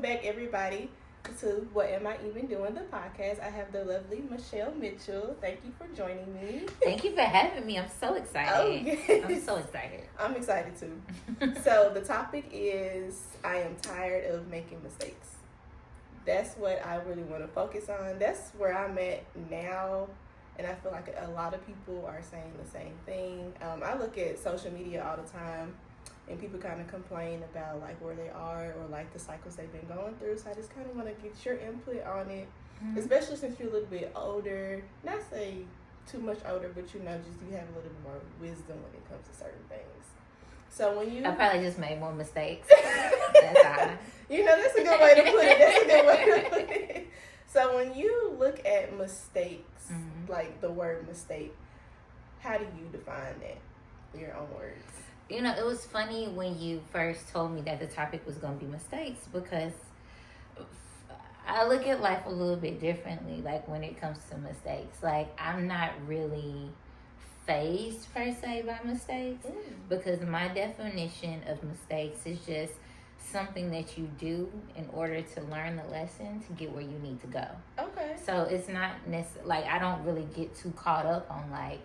back, everybody, to What Am I Even Doing, the podcast. I have the lovely Michelle Mitchell. Thank you for joining me. Thank you for having me. I'm so excited. Oh, yes. I'm so excited. I'm excited too. So, the topic is I am tired of making mistakes. That's what I really want to focus on. That's where I'm at now. And I feel like a lot of people are saying the same thing. I look at social media all the time, and people kind of complain about like where they are or like the cycles they've been going through. So I just kind of want to get your input on it, especially since you're a little bit older. Not say too much older, but just you have a little bit more wisdom when it comes to certain things. So when you, I probably just made more mistakes. That's all. That's a good way to put it. So when you look at mistakes, like the word mistake, how do you define that in your own words? It was funny when you first told me that the topic was going to be mistakes, because I look at life a little bit differently, like when it comes to mistakes. Like, I'm not really phased per se by mistakes, because my definition of mistakes is just something that you do in order to learn the lesson to get where you need to go. Okay. So it's not necessarily, like, I don't really get too caught up on like,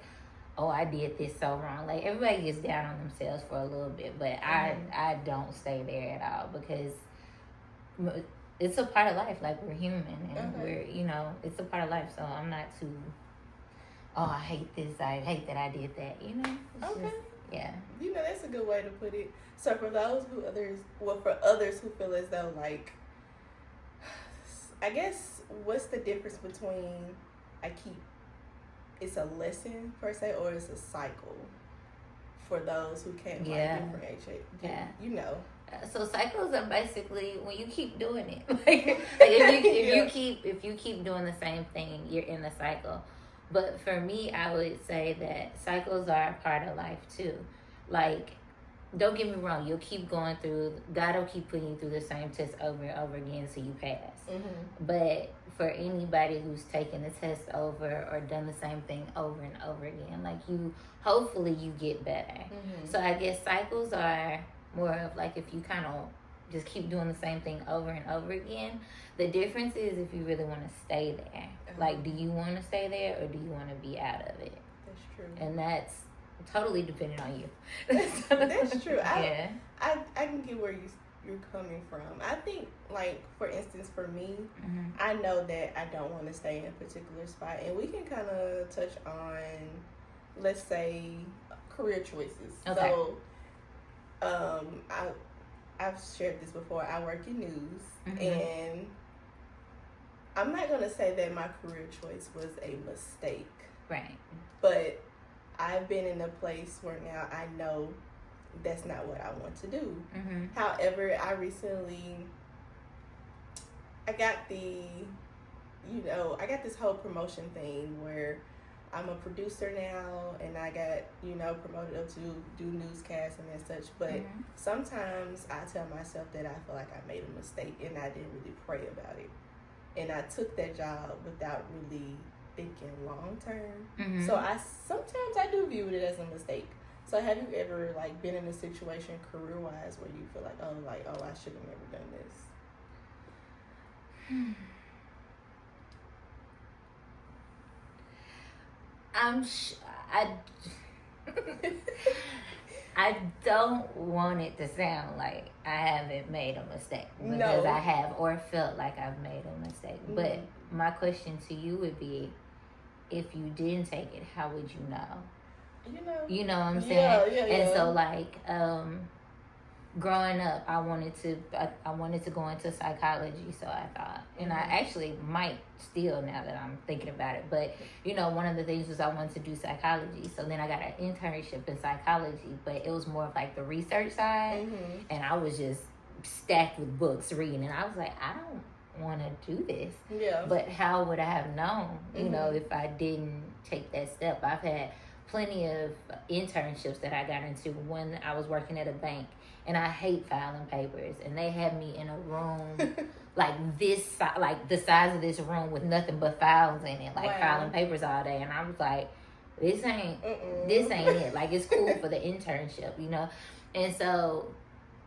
oh, I did this so wrong. Like, everybody gets down on themselves for a little bit, but I don't stay there at all, because it's a part of life. Like, we're human, and we're, it's a part of life. So I'm not too, oh, I hate this, I hate that I did that, Okay. Yeah. That's a good way to put it. So for others who feel as though, like, I guess, what's the difference between it's a lesson per se, or it's a cycle for those who can't differentiate? So cycles are basically when you keep doing it. Like if you keep doing the same thing, you're in the cycle. But for me, I would say that cycles are a part of life too. Like, don't get me wrong, you'll keep going through, God will keep putting you through the same test over and over again until you pass. But for anybody who's taken the test over or done the same thing over and over again, like, hopefully you get better. So I guess cycles are more of like, if you kind of just keep doing the same thing over and over again. The difference is if you really want to stay there. Like, do you want to stay there, or do you want to be out of it? That's true. And that's totally dependent on you. That's true. I can get where you're coming from. I think, like, for instance, for me, I know that I don't want to stay in a particular spot, and we can kind of touch on, let's say, career choices. Okay. So, I've shared this before. I work in news, and I'm not gonna say that my career choice was a mistake, right? But I've been in a place where now I know that's not what I want to do. However, I got this whole promotion thing where I'm a producer now, and I got, promoted up to do newscasts and such. But sometimes I tell myself that I feel like I made a mistake and I didn't really pray about it. And I took that job without really thinking long term. So sometimes I do view it as a mistake. So have you ever, like, been in a situation career wise where you feel like, I should have never done this? I don't want it to sound like I haven't made a mistake, because I have, or felt like I've made a mistake. But my question to you would be, if you didn't take it, how would you know? You know what I'm saying? Yeah. And so, like, growing up, I wanted to go into psychology, so I thought, and I actually might still, now that I'm thinking about it. But one of the things was I wanted to do psychology, so then I got an internship in psychology, but it was more of like the research side, and I was just stacked with books reading, and I was like, I don't want to do this. But how would I have known, if I didn't take that step? I've had plenty of internships that I got into when I was working at a bank, and I hate filing papers, and they had me in a room like this, like the size of this room, with nothing but files in it, like filing papers all day. And I was like, this ain't it. Like, it's cool for the internship, And so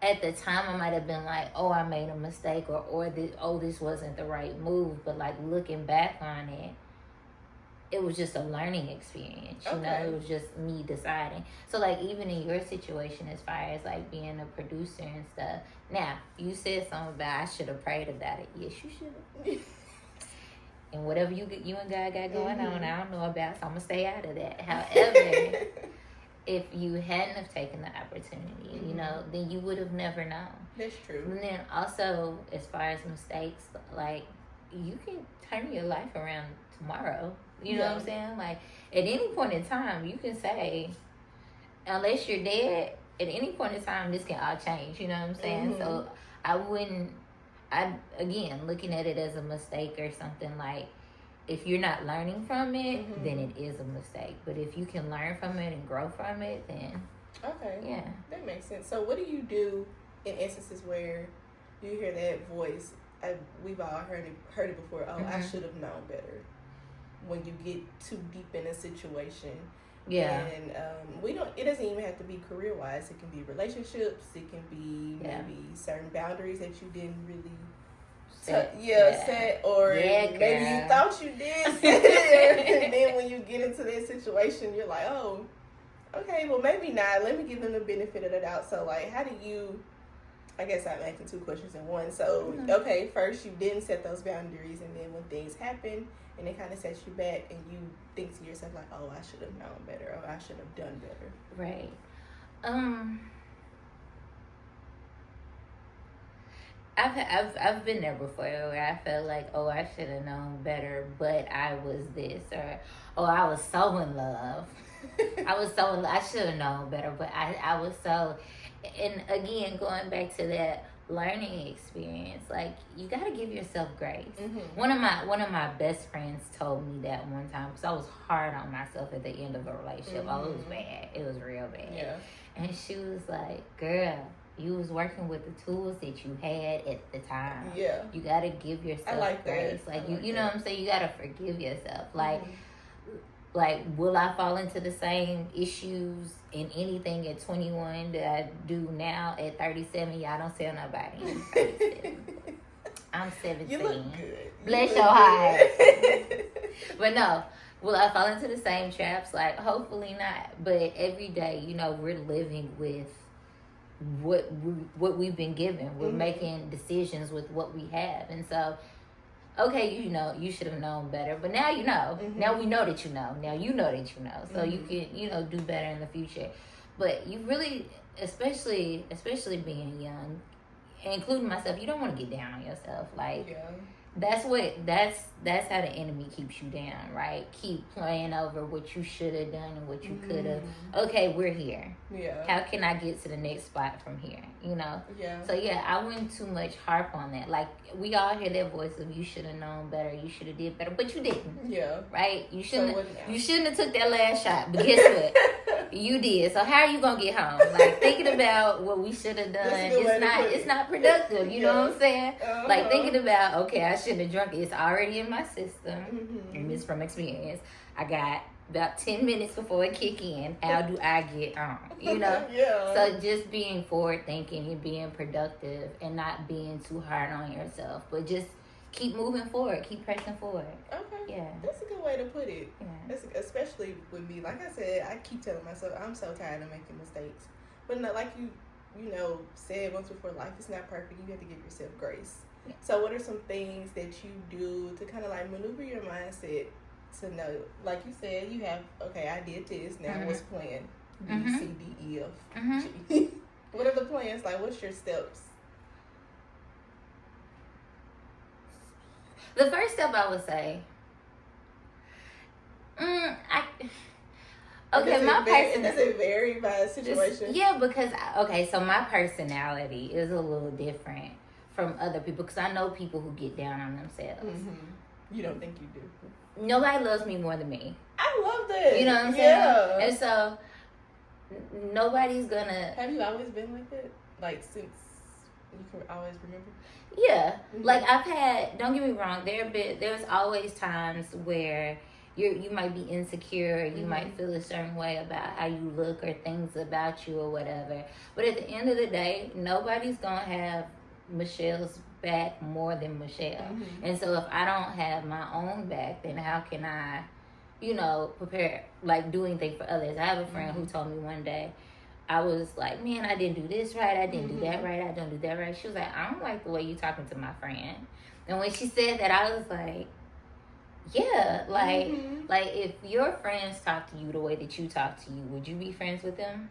at the time I might have been like, oh, I made a mistake, or this wasn't the right move. But like looking back on it, it was just a learning experience. You know, it was just me deciding. So like even in your situation, as far as like being a producer and stuff. Now you said something about I should have prayed about it. Yes, you should have. And whatever you and God got going on, I don't know about, so I'm gonna stay out of that. However, if you hadn't have taken the opportunity, you know, then you would have never known. That's true. And then also, as far as mistakes, like you can turn your life around tomorrow. You know what I'm saying? Like at any point in time, you can say, unless you're dead, at any point in time, this can all change. You know what I'm saying? So again, looking at it as a mistake or something, like if you're not learning from it, then it is a mistake. But if you can learn from it and grow from it, then that makes sense. So what do you do in instances where you hear that voice? We've all heard it before. Oh, I should have known better. When you get too deep in a situation. And it doesn't even have to be career wise. It can be relationships. It can be maybe certain boundaries that you didn't really set, or maybe you thought you did and then when you get into that situation, you're like, oh, okay, well maybe not. Let me give them the benefit of the doubt. So like, how do you? I guess I'm asking two questions in one. So okay, first you didn't set those boundaries, and then when things happen and it kind of sets you back, and you think to yourself like, oh, I should have known better, or I should have done better. Right. I've been there before where I felt like, oh, I should have known better, but I was this, or oh, I was so in love. I should have known better, but I was so. And again, going back to that learning experience, like you got to give yourself grace. One of my best friends told me that one time, because I was hard on myself at the end of a relationship. Oh, it was bad. It was real bad. And she was like, girl, you was working with the tools that you had at the time. You got to give yourself grace. Like you know what I'm saying? You got to forgive yourself. Like, will I fall into the same issues in anything at 21 that I do now at 37? Y'all don't tell nobody. I'm 17. You look good. Bless your heart. But no, will I fall into the same traps? Like, hopefully not. But every day, you know, we're living with what we've been given. We're making decisions with what we have. And so, okay, you know, you should have known better, but now you know. Now we know that you know. Now you know that you know. So you can, you know, do better in the future. But you really, especially being young, including myself, you don't want to get down on yourself. Like, that's how the enemy keeps you down, right? Keep playing over what you should have done and what you could have. Okay, we're here. How can I get to the next spot from here? You know? So I wouldn't too much harp on that. Like, we all hear that voice of you should have known better, you should have did better, but you didn't. Right? You shouldn't have took that last shot. But guess what? You did. So how are you gonna get home? Like, thinking about what we should have done, it's not productive. You know what I'm saying? Like, thinking about, okay, I shouldn't have drunk it. It's already in my system, and it's from experience. I got about 10 minutes before it kick in. How do I get on? You know? So just being forward thinking and being productive and not being too hard on yourself, but just keep moving forward, keep pressing forward. That's a good way to put it. That's, especially with me, like I said, I keep telling myself I'm so tired of making mistakes, but not like you know said once before, life is not perfect. You have to give yourself grace. So what are some things that you do to kind of like maneuver your mindset to know, like you said, you have, okay, I did this, now what's plan B, C, D, E, F, G. What are the plans? Like, what's your steps? The first step I would say, does it vary by situation? Because so my personality is a little different from other people, because I know people who get down on themselves. You don't think you do? Nobody loves me more than me. I love that. You know what I'm saying? And so nobody's gonna. Have you always been like that? Like, since you can always remember? Like I've had. Don't get me wrong. There's always times where you might be insecure, you might feel a certain way about how you look or things about you or whatever. But at the end of the day, nobody's gonna have Michelle's back more than Michelle. And so if I don't have my own back, then how can I, prepare, like, do anything for others? I have a friend who told me one day, I was like, man, I didn't do this right, I didn't do that right, I don't do that right. She was like, I don't like the way you talking to my friend. And when she said that, I was like, yeah, like if your friends talk to you the way that you talk to you, would you be friends with them?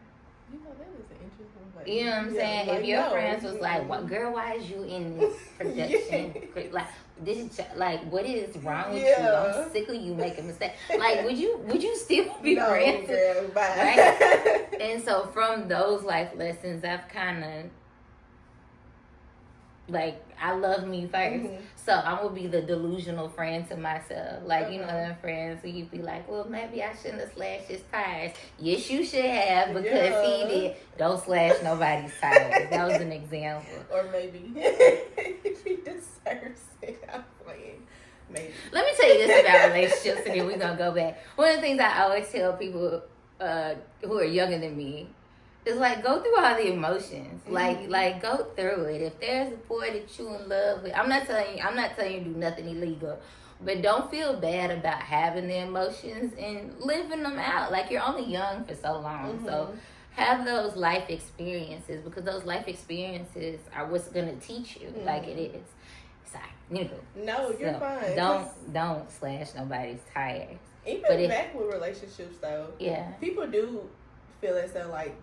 That is an interesting way. You know what I'm saying? Like, if your friends was like, "What, girl? Why is you in this production? Like, this is like, what is wrong with you? I'm sick of you making mistakes." Like, would you still be friends? Girl, bye. Right? And so from those life lessons, I've kind of, like, I love me first. So I'm gonna be the delusional friend to myself. Like, them friends who you be like, well, maybe I shouldn't have slashed his tires. Yes, you should have, because he did. Don't slash nobody's tires. That was an example. Or maybe if he deserves it, I'm playing. Maybe. Let me tell you this about relationships, and then we're gonna go back. One of the things I always tell people who are younger than me, it's like, go through all the emotions. Like go through it. If there's a boy that you in love with, I'm not telling you to do nothing illegal, but don't feel bad about having the emotions and living them out. Like, you're only young for so long, so have those life experiences, because those life experiences are what's gonna teach you. Like it is. Sorry, No, you're fine. Don't slash nobody's tires. Even back with relationships, though. Yeah. People do feel as though, like,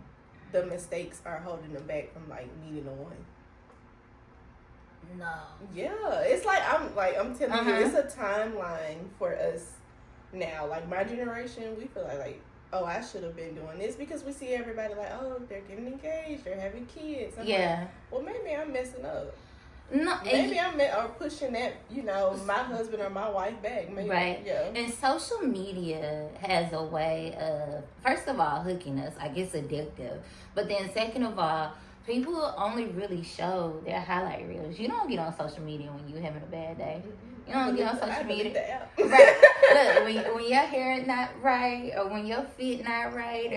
the mistakes are holding them back from, like, meeting a one. No. Yeah, it's like I'm telling you, it's a timeline for us now. Like, my generation, we feel like, oh, I should have been doing this, because we see everybody like, oh, they're getting engaged, they're having kids. I'm like, well, maybe I'm messing up. No, maybe I'm pushing that, my husband or my wife back. Maybe. Right. Yeah. And social media has a way of, first of all, hooking us. Like, it's addictive. But then second of all, people only really show their highlight reels. You don't get on social media when you're having a bad day. You don't get on social media. Right. Look, when your hair is not right, or when your feet not right,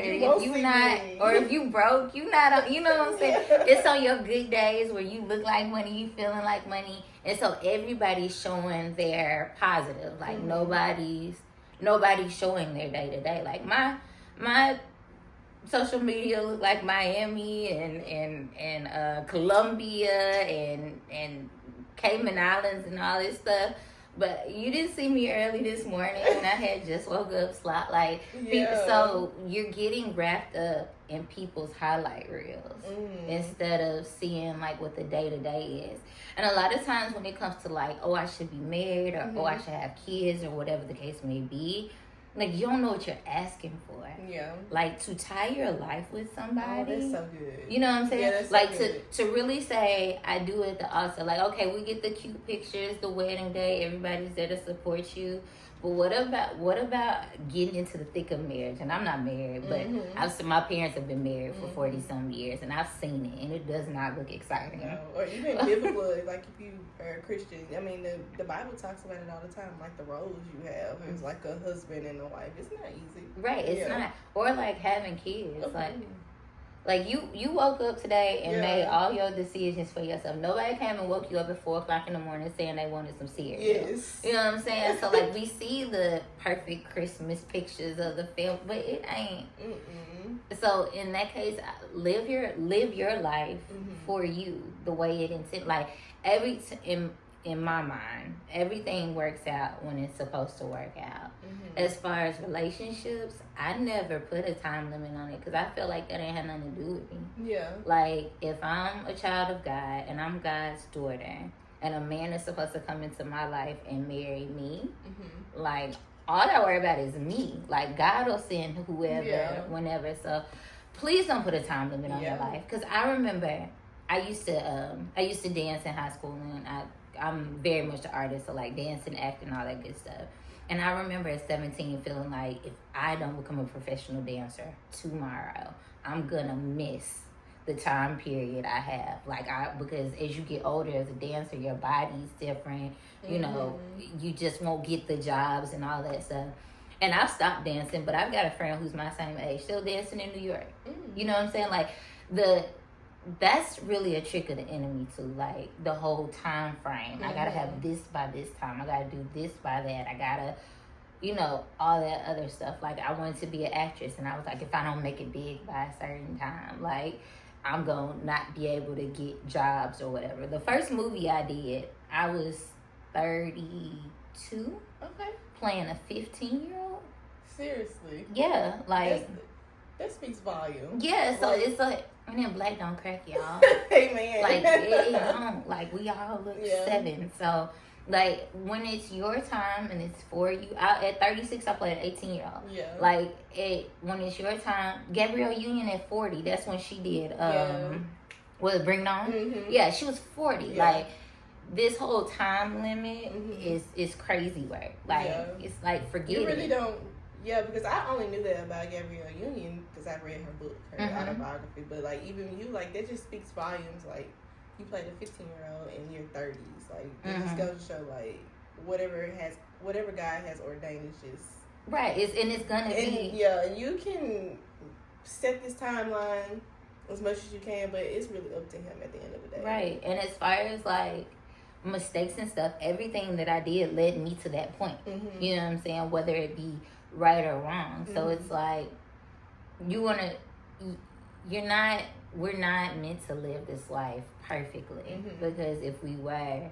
or if you broke, you not, you know what I'm saying? It's on your good days where you look like money, you feeling like money. And so everybody's showing their positive. Like, nobody's showing their day to day. Like, my social media look like Miami and Colombia and Cayman Islands and all this stuff. But you didn't see me early this morning, and I had just woke up slot. Like, so you're getting wrapped up in people's highlight reels instead of seeing, like, what the day-to-day is. And a lot of times when it comes to, like, oh, I should be married, or oh, I should have kids, or whatever the case may be, like, you don't know what you're asking for. Yeah. Like, to tie your life with somebody. Oh, that's so good. You know what I'm saying? Yeah, that's like, so good. to really say, I do it at the altar. Like, okay, we get the cute pictures, the wedding day, everybody's there to support you. But what about getting into the thick of marriage? And I'm not married, but my parents have been married for 40-some years, and I've seen it, and it does not look exciting. No. Or even biblical, like, if you are a Christian, I mean, the Bible talks about it all the time, like the roles you have. It's like a husband and a wife. It's not easy. Right, it's not. Or, like, having kids. Like you woke up today and made all your decisions for yourself. Nobody came and woke you up at 4:00 in the morning saying they wanted some cereal. Yes. You know what I'm saying? So, like, we see the perfect Christmas pictures of the film, but it ain't. So in that case, live your life for you the way it intended. Like, in my mind, everything works out when it's supposed to work out. As far as relationships, I never put a time limit on it, because I feel like that ain't had nothing to do with me. Yeah. Like, if I'm a child of God and I'm God's daughter, and a man is supposed to come into my life and marry me, like, all I worry about is me. Like, God will send whoever, whenever. So please don't put a time limit on your life, because I remember I used to dance in high school, and I'm very much an artist, so, like, dancing, acting, all that good stuff. And I remember at 17 feeling like, if I don't become a professional dancer tomorrow, I'm gonna miss the time period I have. Like, because as you get older as a dancer, your body's different. You know, you just won't get the jobs and all that stuff. And I've stopped dancing, but I've got a friend who's my same age still dancing in New York. You know what I'm saying? Like that's really a trick of the enemy too. Like the whole time frame. I gotta have this by this time. I gotta do this by that. I gotta, all that other stuff. Like I wanted to be an actress, and I was like, if I don't make it big by a certain time, like I'm gonna not be able to get jobs or whatever. The first movie I did, I was 32. Okay. Playing a 15-year-old. Seriously. Yeah, like that speaks volume. Yeah, so it's like, and then black don't crack, y'all. Hey man. Like it don't. Like we all look 7. So like when it's your time and it's for you. At 36, I played an 18-year-old. Yeah. Like when it's your time. Gabrielle Union at 40. That's when she did. Was it Bring It On? Mm-hmm. Yeah, she was 40. Yeah. Like. This whole time limit is crazy work. Like it's like forget You really it. don't. Yeah, because I only knew that about Gabrielle Union because I read her book, her autobiography. But like even you, like that just speaks volumes. Like you played a 15-year-old in your 30s. Like it just goes to show like whatever God has ordained is just right. It's gonna be and you can set this timeline as much as you can, but it's really up to him at the end of the day. Right. And as far as like mistakes and stuff, everything that I did led me to that point. You know what I'm saying? Whether it be right or wrong. So it's like we're not meant to live this life perfectly because if we were,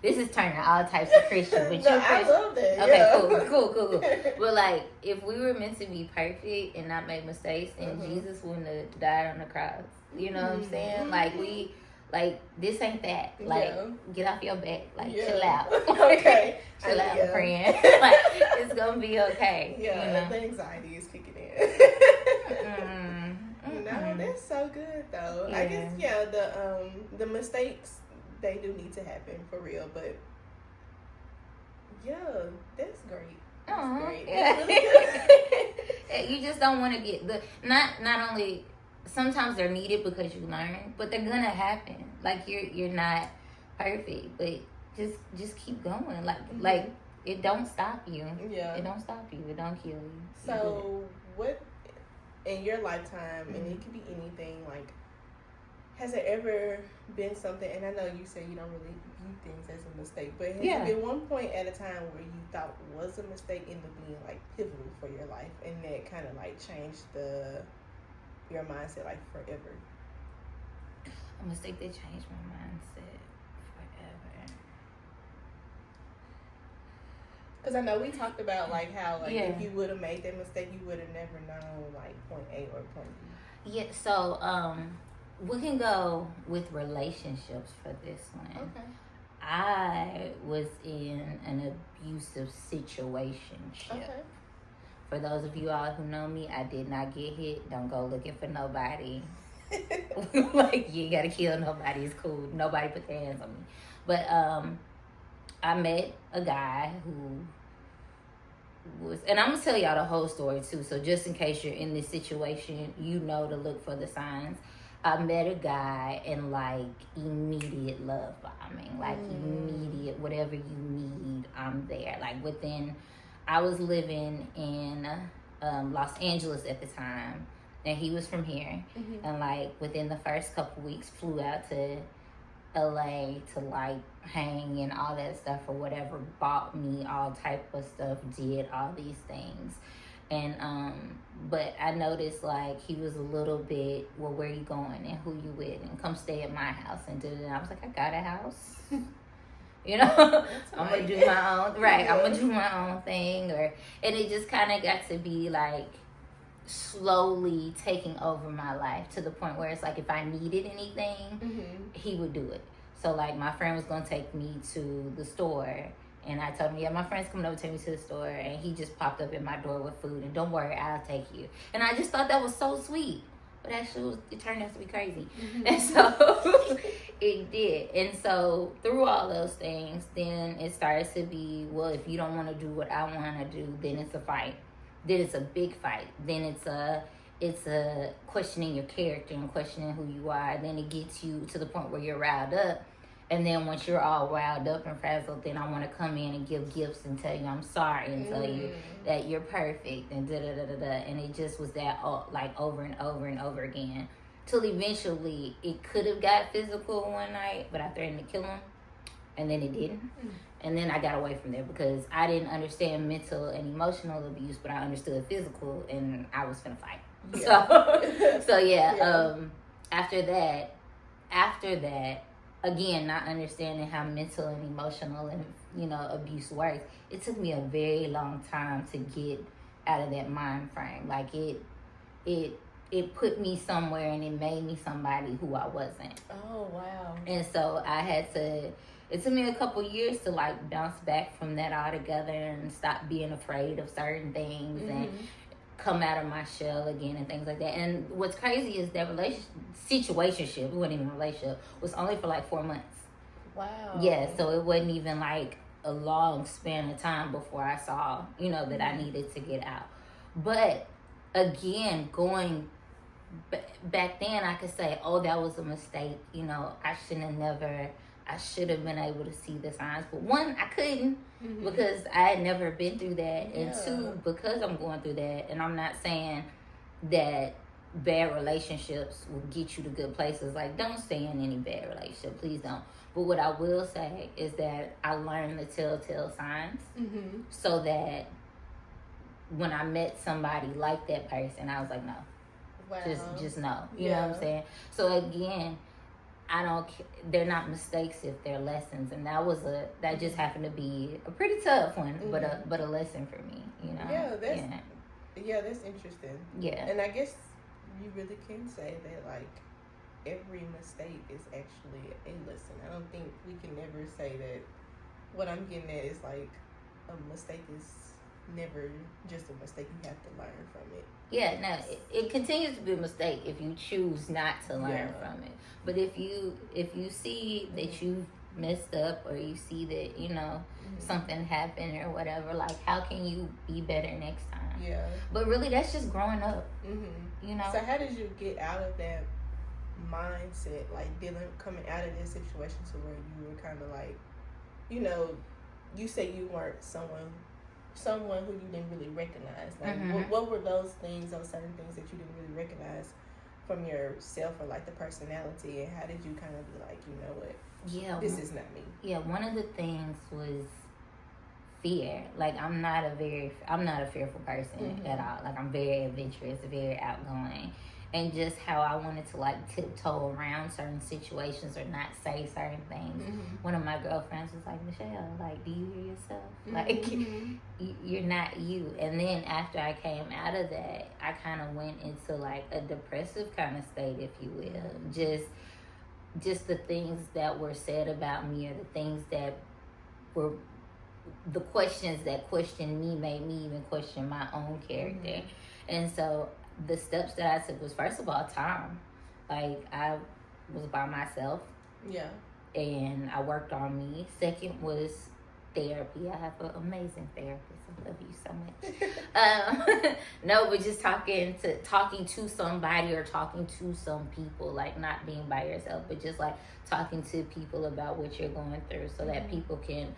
this is turning all types of Christian, but no, I love that. Okay, cool. But like, if we were meant to be perfect and not make mistakes, then Jesus wouldn't have died on the cross. You know what I'm saying? Like this ain't that. Like, get off your back. Like, chill out. Okay. Chill out, friend. Like, it's gonna be okay. Yeah, the anxiety is kicking in. No, that's so good though. Yeah. I guess the mistakes, they do need to happen for real, but that's great. That's great. Yeah. Really you just don't want to get not only sometimes they're needed because you learn, but they're gonna happen. Like you're not perfect, but just keep going. Like it don't stop you. Yeah. It don't stop you. It don't kill you. So what in your lifetime, and it could be anything, like has there ever been something, and I know you say you don't really view things as a mistake, but has there been one point at a time where you thought was a mistake ended up being like pivotal for your life, and that kind of like changed your mindset like forever? A mistake that changed my mindset forever. Because I know we talked about like how like if you would have made that mistake, you would have never known like point A or point B. Yeah, so we can go with relationships for this one. Okay. I was in an abusive situationship. Okay. For those of you all who know me, I did not get hit. Don't go looking for nobody. Like, you ain't gotta kill nobody. It's cool. Nobody put their hands on me. But I met a guy who was, and I'm gonna tell y'all the whole story too. So just in case you're in this situation, you know to look for the signs. I met a guy and like immediate love bombing, like immediate whatever you need, I'm there. Like within, I was living in Los Angeles at the time, and he was from here, and like within the first couple weeks, flew out to LA to like hang and all that stuff or whatever, bought me all type of stuff, did all these things. And but I noticed like he was a little bit, well, where you going and who you with, and come stay at my house and do it. And I was like, I got a house. You know, I'm gonna do my own I'm gonna do my own thing, and it just kind of got to be like slowly taking over my life to the point where it's like if I needed anything, he would do it. So like my friend was gonna take me to the store, and I told him, yeah, my friend's coming over to take me to the store, and he just popped up at my door with food, and don't worry, I'll take you. And I just thought that was so sweet, but actually it turned out to be crazy. And so it did. And so through all those things, then it starts to be, well, if you don't want to do what I want to do, then it's a fight. Then it's a big fight. Then it's a questioning your character and questioning who you are. Then it gets you to the point where you're riled up. And then once you're all riled up and frazzled, then I want to come in and give gifts and tell you I'm sorry and tell you that you're perfect and da-da-da-da-da. And it just was that like over and over and over again. Till eventually it could have got physical one night, but I threatened to kill him. And then it didn't. And then I got away from there because I didn't understand mental and emotional abuse, but I understood physical, and I was finna fight. Yeah. So yeah. After that, again, not understanding how mental and emotional and abuse works, it took me a very long time to get out of that mind frame. Like it put me somewhere and it made me somebody who I wasn't. Oh wow. And so I had to. It took me a couple years to like bounce back from that altogether and stop being afraid of certain things and come out of my shell again and things like that. And what's crazy is that situationship, it wasn't even a relationship, was only for like 4 months. Wow. Yeah, so it wasn't even like a long span of time before I saw, that I needed to get out. But again, going back then, I could say, oh, that was a mistake. I should have been able to see the signs. But one, I couldn't because I had never been through that. Yeah. And two, because I'm going through that, and I'm not saying that bad relationships will get you to good places. Like, don't stay in any bad relationship. Please don't. But what I will say is that I learned the telltale signs so that when I met somebody like that person, I was like, no. Wow. Just no. You know what I'm saying? So again, they're not mistakes if they're lessons, and that just happened to be a pretty tough one, but a lesson for me, Yeah, that's interesting. Yeah. And I guess you really can say that like every mistake is actually a lesson. I don't think we can ever say that what I'm getting at is like a mistake is never just a mistake. You have to learn from it. Yeah, no, it continues to be a mistake if you choose not to learn from it. But if you see that you messed up, or you see that something happened or whatever, like how can you be better next time? Yeah. But really, that's just growing up. So how did you get out of that mindset, like coming out of this situation to where you were kind of like, you say you weren't someone who you didn't really recognize. Like, what were those certain things that you didn't really recognize from yourself, or like the personality, and how did you kind of be like, you know what? Yeah, this is not me. Yeah, one of the things was fear. Like, I'm not a fearful person at all. Like, I'm very adventurous, very outgoing. And just how I wanted to like tiptoe around certain situations or not say certain things. One of my girlfriends was like, Michelle, like, do you hear yourself? Like, you're not you. And then after I came out of that, I kind of went into like a depressive kind of state, if you will. Just the things that were said about me, or the things that were the questions that questioned me made me even question my own character. And so the steps that I took was, first of all, time. Like, I was by myself. Yeah. And I worked on me. Second was therapy. I have an amazing therapist. I love you so much. No, but just talking to somebody, or talking to some people, like not being by yourself, but just like talking to people about what you're going through, so that people can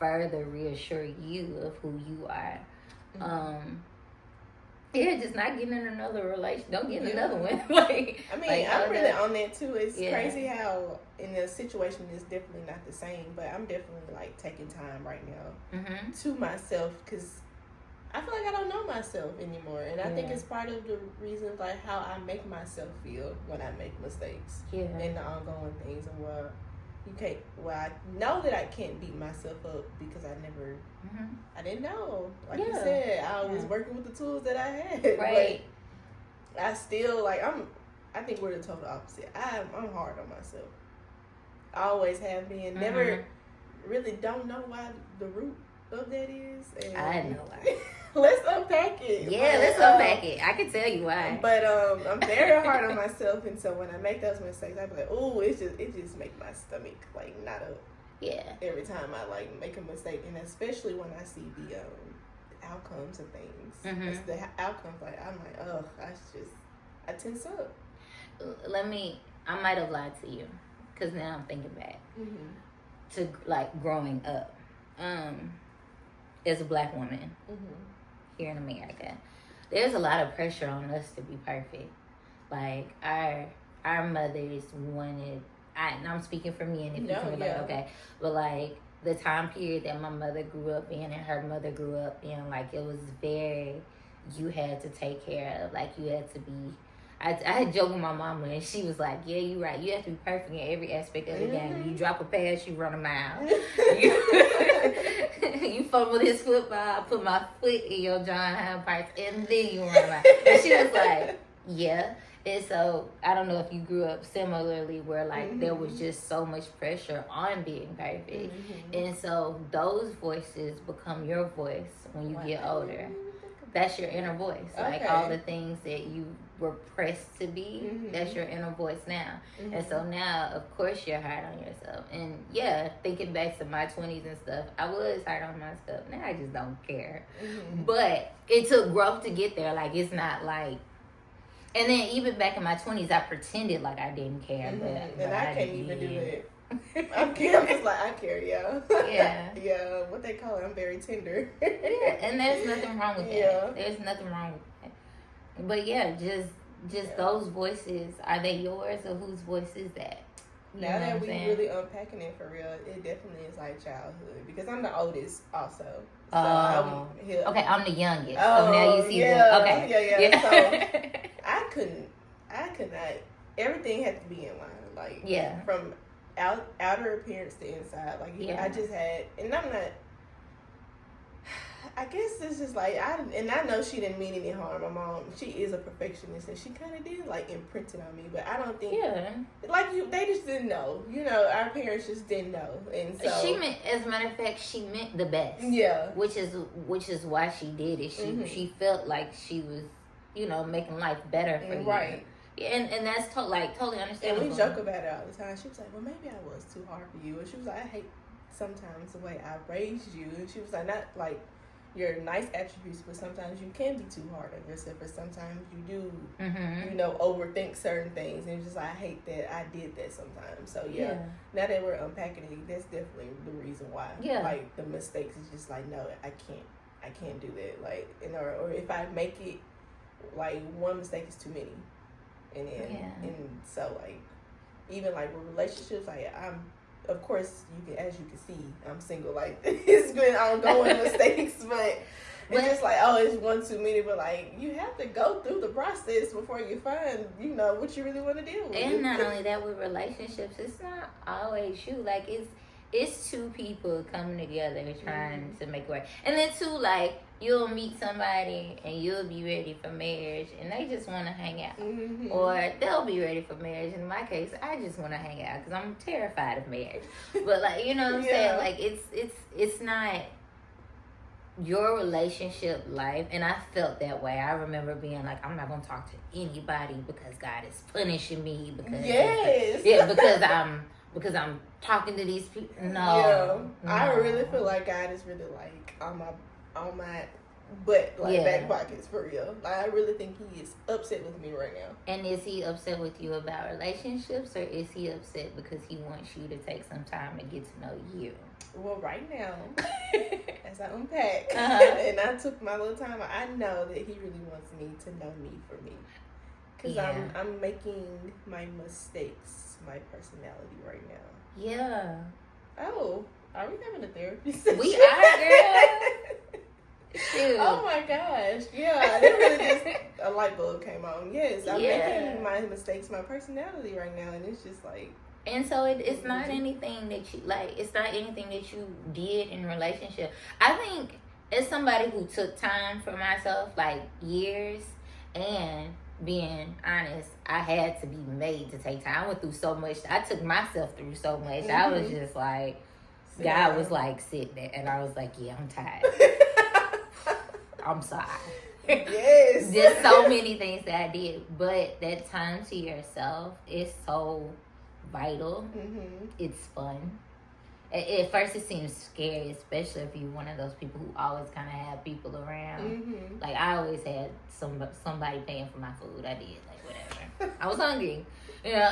further reassure you of who you are. Yeah, just not getting in another relationship. Don't get in another one. I'm really on that too. It's crazy how in the situation it's definitely not the same, but I'm definitely like taking time right now to myself, because I feel like I don't know myself anymore, and I think it's part of the reason like how I make myself feel when I make mistakes and the ongoing things, and I know that I can't beat myself up because I didn't know. Like you said, I was working with the tools that I had. Right. But I still I think we're the total opposite. I'm hard on myself. I always have been. Never really don't know why the root of that is. And I know why. Let's unpack it. Yeah, let's unpack it. I can tell you why. But I'm very hard on myself, and so when I make those mistakes, I be like, "Oh, it just makes my stomach like knot up." Yeah. Every time I like make a mistake, and especially when I see the outcomes of things, it's the outcomes. Like, I'm like, oh, I tense up. I might have lied to you, because now I'm thinking back Mm-hmm. to like growing up as a black woman here in America. There's a lot of pressure on us to be perfect. Like our mothers wanted. And I'm speaking for me, and if you can relate, okay. But like the time period that my mother grew up in and her mother grew up in, like it was very, you had to take care of. Like you had to be. I had joked with my mama, and she was like, "Yeah, you're right. You have to be perfect in every aspect of the game. You drop a pass, you run a mile. You fumble this football, I put my foot in your John Hine parts, and then you run a mile." And she was like, "Yeah." And so I don't know if you grew up similarly, where like there was just so much pressure on being perfect, and so those voices become your voice when you get older. That's your inner voice. Like all the things that you were pressed to be, that's your inner voice now. And so now, of course, you're hard on yourself. And yeah, thinking back to my 20s and stuff, I was hard on myself. Now I just don't care. But it took growth to get there. Like it's not like. And then even back in my 20s, I pretended like I didn't care. But and I can't even do it. I'm just like, I care, yeah. Yeah. Yeah, what they call it, I'm very tender. Yeah, and there's nothing wrong with that. Yeah. There's nothing wrong with that. But yeah, just those voices, are they yours or whose voice is that? Now that we really unpacking it for real, it definitely is like childhood. Because I'm the oldest also. So okay, I'm the youngest. So now you see okay. Yeah. So I could not, everything had to be in line. Like from outer appearance to inside. Like I just had, and I'm not, I guess it's just like, I know she didn't mean any harm. My mom, she is a perfectionist, and she kind of did like imprint it on me, but I don't think, they just didn't know. You know, our parents just didn't know, and so she meant, as a matter of fact, she meant the best. Yeah, which is why she did it. She felt like she was, making life better for you. Right. And that's totally understandable. And we joke about it all the time. She was like, well, maybe I was too hard for you. And she was like, I hate sometimes the way I raised you. And she was like, not like your nice attributes, but sometimes you can be too hard on yourself. Or sometimes you do, overthink certain things. And it's just like, I hate that I did that sometimes. So, now that we're unpacking it, that's definitely the reason why. Yeah. Like, the mistakes is just like, no, I can't do that. Like, or if I make it, like, one mistake is too many. And then, and so like, even like with relationships, like I'm, of course, as you can see, I'm single. Like it's been ongoing mistakes, but it's just like, it's one too many. But like, you have to go through the process before you find, what you really want to deal with. And not only that, with relationships, it's not always you. Like it's two people coming together trying to make it work. And then too, like, you'll meet somebody and you'll be ready for marriage and they just want to hang out. Or they'll be ready for marriage. In my case, I just want to hang out because I'm terrified of marriage. But like, you know what I'm saying? Like, it's not your relationship life. And I felt that way. I remember being like, I'm not going to talk to anybody because God is punishing me. Because I'm talking to these people. No. I really feel like God is really like on my butt, like back pockets for real. Like, I really think he is upset with me right now. And is he upset with you about relationships, or is he upset because he wants you to take some time to get to know you? Well, right now, as I unpack and I took my little time, I know that he really wants me to know me for me. Because I'm making my mistakes my personality right now. Yeah. Oh, are we having a therapy session? We are, girl. Shoot. Oh my gosh. Yeah, it really just, a light bulb came on. Yes, I'm making my mistakes my personality right now, and it's just like. And so it's not anything that you, like, it's not anything that you did in a relationship. I think as somebody who took time for myself, like years, and being honest, I had to be made to take time. I went through so much. I took myself through so much. I was just like, God was like, sit there. And I was like, yeah, I'm tired. I'm sorry. Yes. There's so many things that I did. But that time to yourself is so vital. It's fun. At first it seems scary, especially if you're one of those people who always kind of have people around. Like, I always had somebody paying for my food. I did, like, whatever. I was hungry. You know,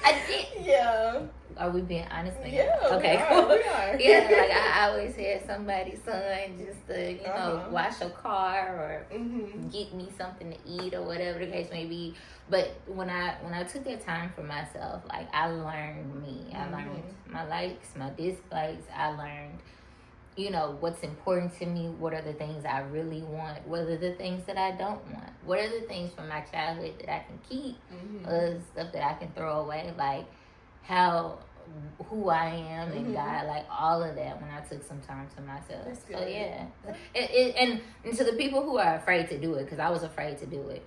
I did. Yeah. Are we being honest now? Yeah. Okay. We are. Yeah, like I always had somebody's son just to, you know, Uh-huh. wash a car or Mm-hmm. get me something to eat or whatever the case may be. But when I took that time for myself, like I learned me. I learned my likes, my dislikes. I learned, you know, what's important to me. What are the things I really want? What are the things that I don't want? What are the things from my childhood that I can keep? Stuff that I can throw away, like how who I am and God, like all of that. When I took some time to myself, That's good. so yeah, and to the people who are afraid to do it, because I was afraid to do it.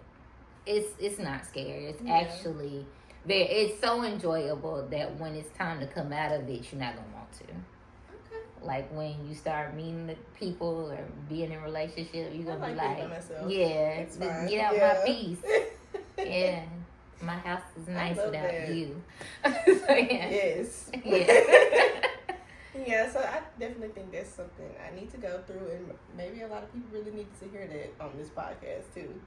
It's not scary. It's actually very. It's so enjoyable that when it's time to come out of it, you're not gonna want to. Like when you start meeting the people or being in a relationship, you're gonna be like, yeah, get out my peace. Yeah, my house is nice without that. you. So, yeah. Yes. Yeah. Yeah, so I definitely think that's something I need to go through, and maybe a lot of people really need to hear that on this podcast too.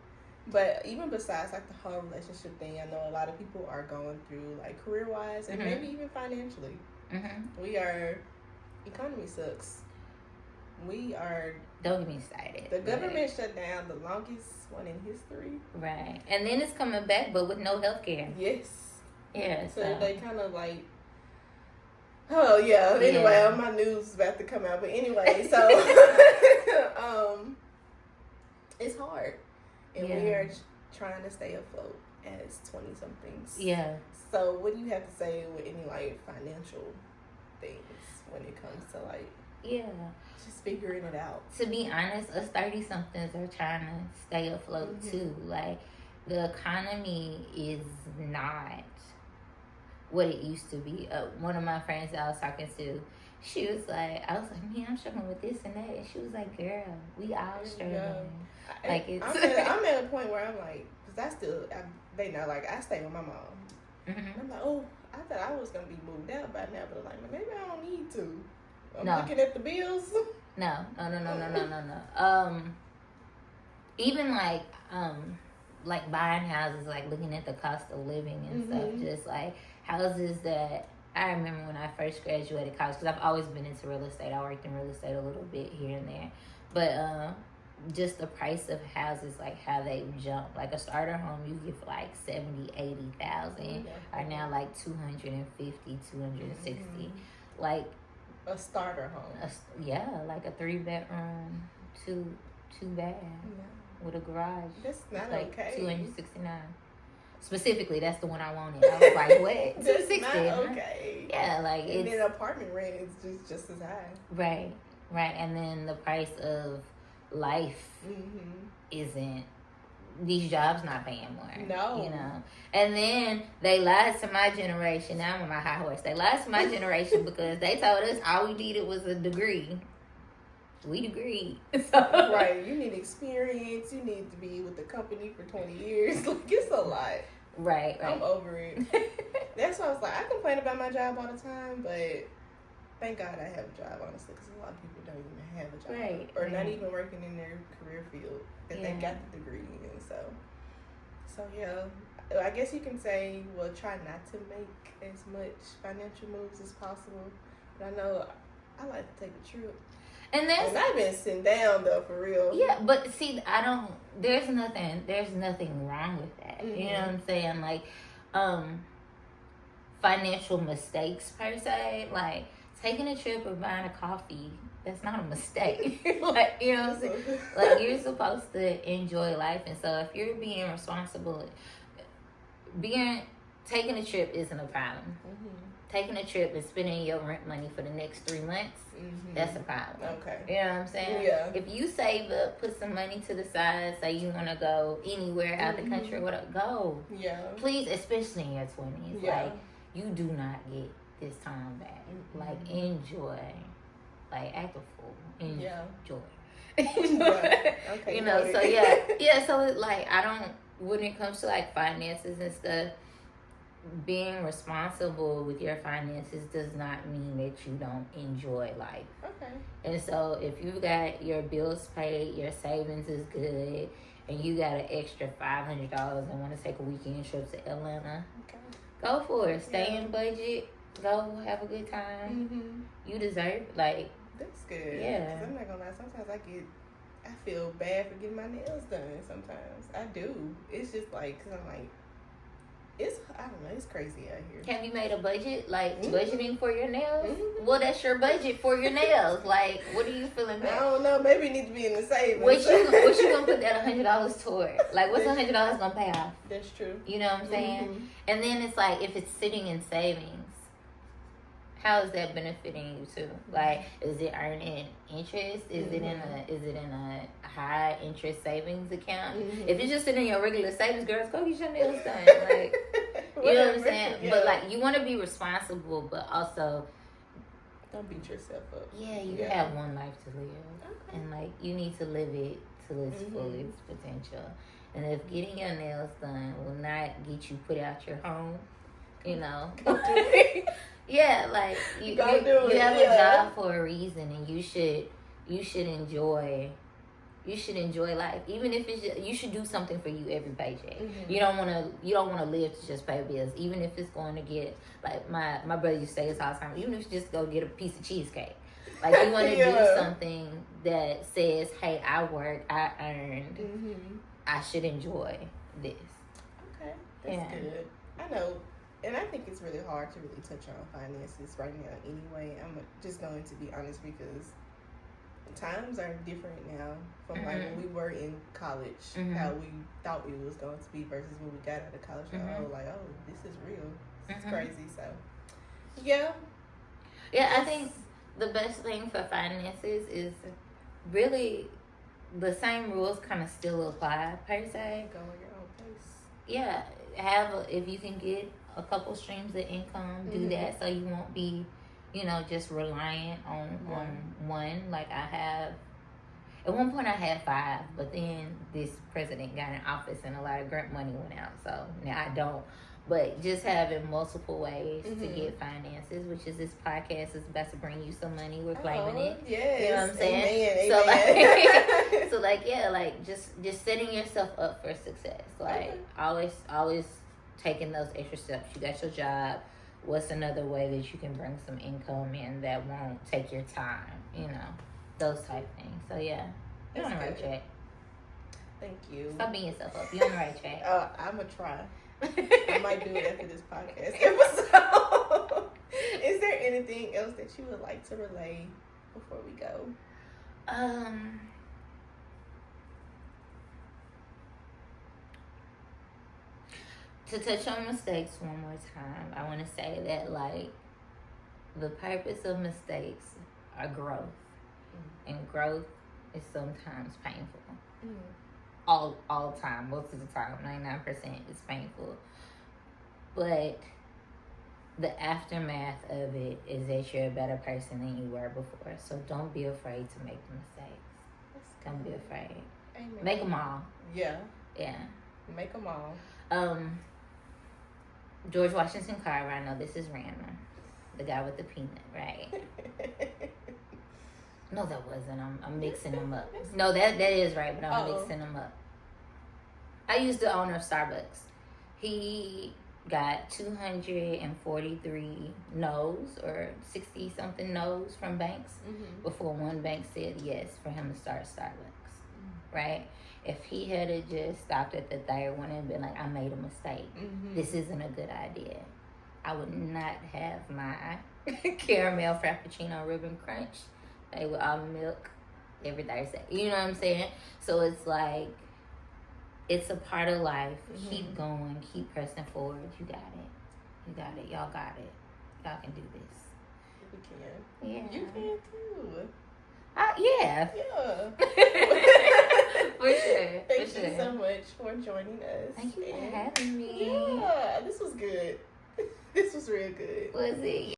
But even besides like the whole relationship thing, I know a lot of people are going through like career wise and maybe even financially. Economy sucks. We are. Don't get me started. The government shut down, the longest one in history. Right, and then it's coming back, but with no health care. Yes. Yeah. So they kind of like. Oh yeah. Anyway, Yeah. my news is about to come out, but anyway, so it's hard, and we are trying to stay afloat as 20-somethings. Yeah. So, what do you have to say with any like financial things when it comes to like just figuring it out? To be honest, us 30-somethings are trying to stay afloat too. Like the economy is not what it used to be. One of my friends that I was talking to, she was like, I was like, man, I'm struggling with this and that. And she was like, girl, we all struggling. Like it's I'm at a point where I'm like, because they know, like, I stay with my mom. I'm like, oh, I thought I was going to be moved out by now, but like, maybe I don't need to. I'm looking at the bills. No. Even like buying houses, like looking at the cost of living and stuff, just like houses that I remember when I first graduated college, because I've always been into real estate. I worked in real estate a little bit here and there, but just the price of houses, like how they jump. Like a starter home you get for like 70,000, 80,000 are now like 250, 260. Like a starter home. Like a 3-bedroom, two bath with a garage. That's not like okay. 269. Specifically, that's the one I wanted. I was like, what? That's 260. not okay. Yeah, like and then apartment rent is just as high. Right. And then the price of life isn't. These jobs not paying more. No. You know? And then they lied to my generation. Now I'm on my high horse. They lied to my generation because they told us all we needed was a degree. We agreed. So. Right. You need experience. You need to be with the company for 20 years. Like, it's a lot. Right. I'm over it. That's why I was like, I complain about my job all the time, but thank God I have a job, honestly, because a lot of people don't even have a job. Right. Or not even working in their career field that they got the degree in. So yeah, I guess you can say, well, try not to make as much financial moves as possible. But I know I like to take a trip. And I've been sitting down though, for real. Yeah, but see, there's nothing wrong with that. You know what I'm saying? Like, financial mistakes per se, like taking a trip or buying a coffee, that's not a mistake. Like, you know what I'm saying? Like, you're supposed to enjoy life, and so if you're being responsible, taking a trip isn't a problem. Taking a trip and spending your rent money for the next 3 months, that's a problem. Okay. You know what I'm saying? Yeah. If you save up, put some money to the side, say you want to go anywhere out the country or whatever, go. Yeah. Please, especially in your 20s. Yeah. Like, you do not get this time back. Like, enjoy. Like, act a fool. Enjoy. Okay. You know, so yeah, so it's like, when it comes to like finances and stuff, being responsible with your finances does not mean that you don't enjoy life. Okay. And so if you've got your bills paid, your savings is good, and you got an extra $500 and want to take a weekend trip to Atlanta, Okay. go for it. Stay in budget. Go have a good time. You deserve it. Like, that's good. Yeah. 'Cause I'm not gonna lie. Sometimes I feel bad for getting my nails done. Sometimes I do. It's just like, cause I'm like, I don't know. It's crazy out here. have you made a budget? Like, Mhm. budgeting for your nails? Mhm. Well, that's your budget for your nails. Like, what are you feeling I back? don't know. Maybe it needs to be in the savings. What you gonna put that $100 toward? Like, what's $100 gonna pay off? That's true. You know what I'm saying? Mhm. And then it's like, if it's sitting in savings, how is that benefiting you too? Like, is it earning interest? Is it in a high interest savings account? Mhm. If it's just sitting in your regular savings, girls, go get your nails done. Like, you know what I'm Whatever. saying? Yeah. But like, you want to be responsible, but also, Don't beat yourself up. yeah, you Yeah. have one life to live, Okay. and like, you need to live it to its Mhm. fullest potential. And if getting your nails done will not get you put out your home, you know, yeah, like you Go do you it, have yeah. a job for a reason, and you should enjoy. You should enjoy life, even if it's you should do something for you every paycheck. Mhm. You don't want to live to just pay bills, even if it's going to get like my brother used to say this all the time. Even if you just go get a piece of cheesecake, like you want to Yeah. do something that says, "Hey, I worked, I earned, Mhm. I should enjoy this." Okay, that's Yeah. good. I know, and I think it's really hard to really touch on finances right now. Anyway, I'm just going to be honest because times are different now from like when we were in college, how we thought it was going to be versus when we got out of college. Like, oh, this is real. This is crazy. So, yeah. Yeah, I think the best thing for finances is really the same rules kind of still apply per se. Go at your own pace. Yeah, if you can get a couple streams of income, do that so you won't be, just reliant on one. Like I have, at one point I had 5, but then this president got in office and a lot of grant money went out, so now I don't. But just having multiple ways to get finances, which is this podcast is about to bring you some money. We're claiming it. Yes. You know what I'm saying? Amen. So like yeah, like just setting yourself up for success. Like always taking those extra steps. You got your job. What's another way that you can bring some income in that won't take your time? Those type of things. So yeah, you're on the right track. Thank you. Stop beating yourself up. You're on the right track. I'm gonna try. I might do it after this podcast episode. Is there anything else that you would like to relay before we go? To touch on mistakes one more time, I want to say that like the purpose of mistakes are growth, and growth is sometimes painful. All the time, most of the time, 99% is painful. But the aftermath of it is that you're a better person than you were before. So don't be afraid to make the mistakes. Don't be afraid. Amen. Make them all. Yeah. Yeah. Make them all. George Washington Carver, I know this is random. The guy with the peanut, right? No, that wasn't. I'm mixing them up. No, that is right, but I'm mixing them up. I used the owner of Starbucks. He got 243 no's or 60 something no's from banks before one bank said yes for him to start Starbucks. Right? If he had just stopped at the third one and been like, I made a mistake. This isn't a good idea. I would not have my caramel frappuccino ribbon crunch. They with almond milk every Thursday. You know what I'm saying? So it's like, it's a part of life. Keep going. Keep pressing forward. You got it. You got it. Y'all got it. Y'all can do this. We can. Yeah. You can too. Yeah. Yeah. For sure. Thank you so much for joining us. Thank you for having me. Yeah, this was good. This was real good. Was it?